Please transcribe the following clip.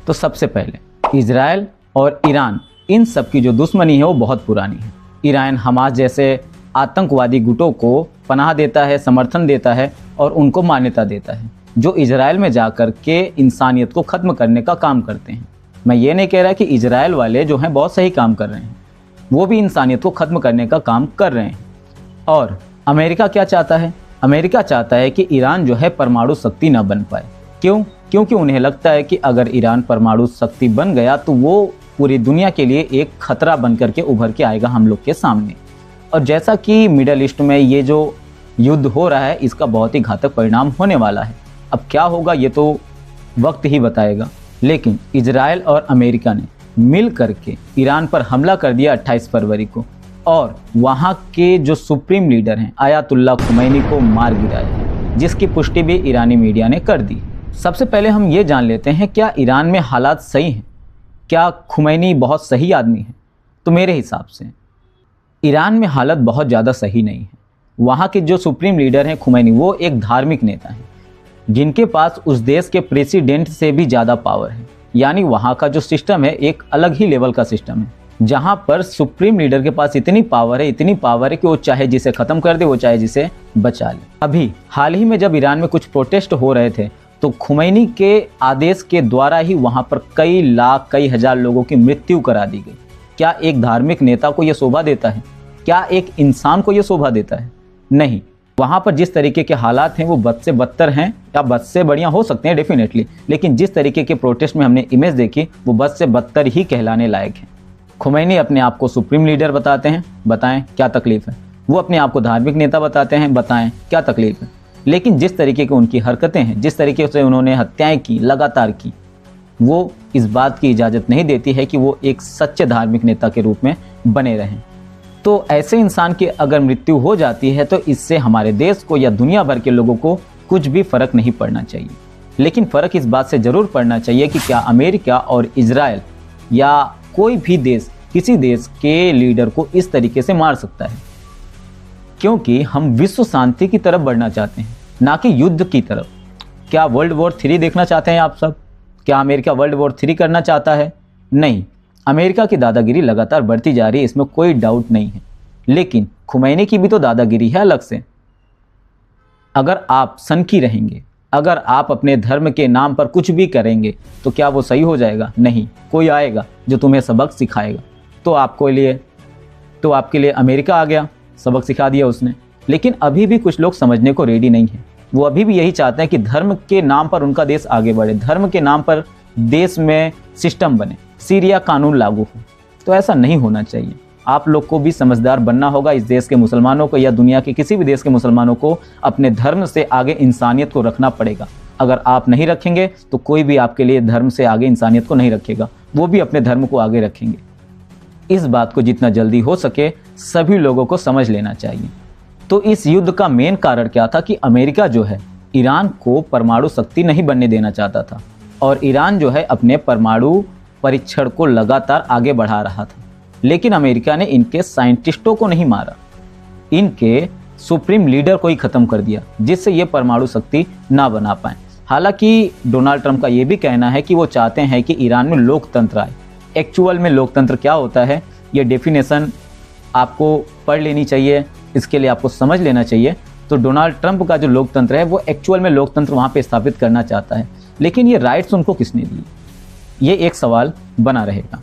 तो सबसे पहले इजराइल और ईरान, इन सब की जो दुश्मनी है वो बहुत पुरानी है। ईरान हमास जैसे आतंकवादी गुटों को पनाह देता है, समर्थन देता है और उनको मान्यता देता है, जो इजराइल में जाकर के इंसानियत को ख़त्म करने का काम करते हैं। मैं ये नहीं कह रहा कि इजराइल वाले जो हैं बहुत सही काम कर रहे हैं, वो भी इंसानियत को ख़त्म करने का काम कर रहे हैं। और अमेरिका क्या चाहता है? अमेरिका चाहता है कि ईरान जो है परमाणु शक्ति ना बन पाए। क्यों? क्योंकि उन्हें लगता है कि अगर ईरान परमाणु शक्ति बन गया तो वो पूरी दुनिया के लिए एक खतरा बन करके उभर के आएगा हम लोग के सामने। और जैसा कि मिडल ईस्ट में ये जो युद्ध हो रहा है, इसका बहुत ही घातक परिणाम होने वाला है। अब क्या होगा ये तो वक्त ही बताएगा। लेकिन इजराइल और अमेरिका ने मिल करके ईरान पर हमला कर दिया 28 फरवरी को, और वहाँ के जो सुप्रीम लीडर हैं आयतुल्लाह खुमैनी को मार गिराया है, जिसकी पुष्टि भी ईरानी मीडिया ने कर दी। सबसे पहले हम ये जान लेते हैं, क्या ईरान में हालात सही हैं? क्या खुमैनी बहुत सही आदमी है? तो मेरे हिसाब से ईरान में हालत बहुत ज़्यादा सही नहीं है। वहाँ के जो सुप्रीम लीडर हैं खुमैनी, वो एक धार्मिक नेता हैं जिनके पास उस देश के प्रेसिडेंट से भी ज़्यादा पावर है। यानी वहाँ का जो सिस्टम है एक अलग ही लेवल का सिस्टम है, जहाँ पर सुप्रीम लीडर के पास इतनी पावर है कि वो चाहे जिसे ख़त्म कर दे, वो चाहे जिसे बचा ले। अभी हाल ही में जब ईरान में कुछ प्रोटेस्ट हो रहे थे, तो खुमैनी के आदेश के द्वारा ही वहाँ पर कई लाख कई हजार लोगों की मृत्यु करा दी गई। क्या एक धार्मिक नेता को यह शोभा देता है? क्या एक इंसान को यह शोभा देता है? नहीं। वहाँ पर जिस तरीके के हालात हैं वो बद से बदतर हैं, या बद से बढ़िया हो सकते हैं डेफिनेटली, लेकिन जिस तरीके के प्रोटेस्ट में हमने इमेज देखी वो बद से बदतर ही कहलाने लायक है। खुमैनी अपने आप को सुप्रीम लीडर बताते हैं, बताएं क्या तकलीफ है। वो अपने आप को धार्मिक नेता बताते हैं, बताएं क्या तकलीफ है। लेकिन जिस तरीके की उनकी हरकतें हैं, जिस तरीके से उन्होंने हत्याएं की, लगातार की, वो इस बात की इजाज़त नहीं देती है कि वो एक सच्चे धार्मिक नेता के रूप में बने रहें। तो ऐसे इंसान की अगर मृत्यु हो जाती है तो इससे हमारे देश को या दुनिया भर के लोगों को कुछ भी फ़र्क नहीं पड़ना चाहिए। लेकिन फ़र्क इस बात से ज़रूर पड़ना चाहिए कि क्या अमेरिका और इजराइल या कोई भी देश किसी देश के लीडर को इस तरीके से मार सकता है। क्योंकि हम विश्व शांति की तरफ बढ़ना चाहते हैं, ना कि युद्ध की तरफ। क्या वर्ल्ड वॉर 3 देखना चाहते हैं आप सब? क्या अमेरिका वर्ल्ड वॉर 3 करना चाहता है? नहीं। अमेरिका की दादागिरी लगातार बढ़ती जा रही है, इसमें कोई डाउट नहीं है। लेकिन खुमैनी की भी तो दादागिरी है अलग से। अगर आप सनकी रहेंगे, अगर आप अपने धर्म के नाम पर कुछ भी करेंगे, तो क्या वो सही हो जाएगा? नहीं। कोई आएगा जो तुम्हें सबक सिखाएगा। तो आपके लिए अमेरिका आ गया, सबक सिखा दिया उसने। लेकिन अभी भी कुछ लोग समझने को रेडी नहीं है। वो अभी भी यही चाहते हैं कि धर्म के नाम पर उनका देश आगे बढ़े, धर्म के नाम पर देश में सिस्टम बने, सीरिया कानून लागू हो। तो ऐसा नहीं होना चाहिए। आप लोग को भी समझदार बनना होगा। इस देश के मुसलमानों को या दुनिया के किसी भी देश के मुसलमानों को अपने धर्म से आगे इंसानियत को रखना पड़ेगा। अगर आप नहीं रखेंगे तो कोई भी आपके लिए धर्म से आगे इंसानियत को नहीं रखेगा, वो भी अपने धर्म को आगे रखेंगे। इस बात को जितना जल्दी हो सके सभी लोगों को समझ लेना चाहिए। तो इस युद्ध का मेन कारण क्या था कि अमेरिका जो है ईरान को परमाणु शक्ति नहीं बनने देना चाहता था, और ईरान जो है अपने परमाणु परीक्षण को लगातार आगे बढ़ा रहा था। लेकिन अमेरिका ने इनके साइंटिस्टों को नहीं मारा, इनके सुप्रीम लीडर को ही ख़त्म कर दिया, जिससे ये परमाणु शक्ति ना बना पाए। हालांकि डोनाल्ड ट्रंप का ये भी कहना है कि वो चाहते हैं कि ईरान में लोकतंत्र आए। एक्चुअल में लोकतंत्र क्या होता है, ये डेफिनेशन आपको पढ़ लेनी चाहिए, इसके लिए आपको समझ लेना चाहिए। तो डोनाल्ड ट्रंप का जो लोकतंत्र है वो एक्चुअल में लोकतंत्र वहाँ पे स्थापित करना चाहता है, लेकिन ये राइट्स उनको किसने दिए, ये एक सवाल बना रहेगा।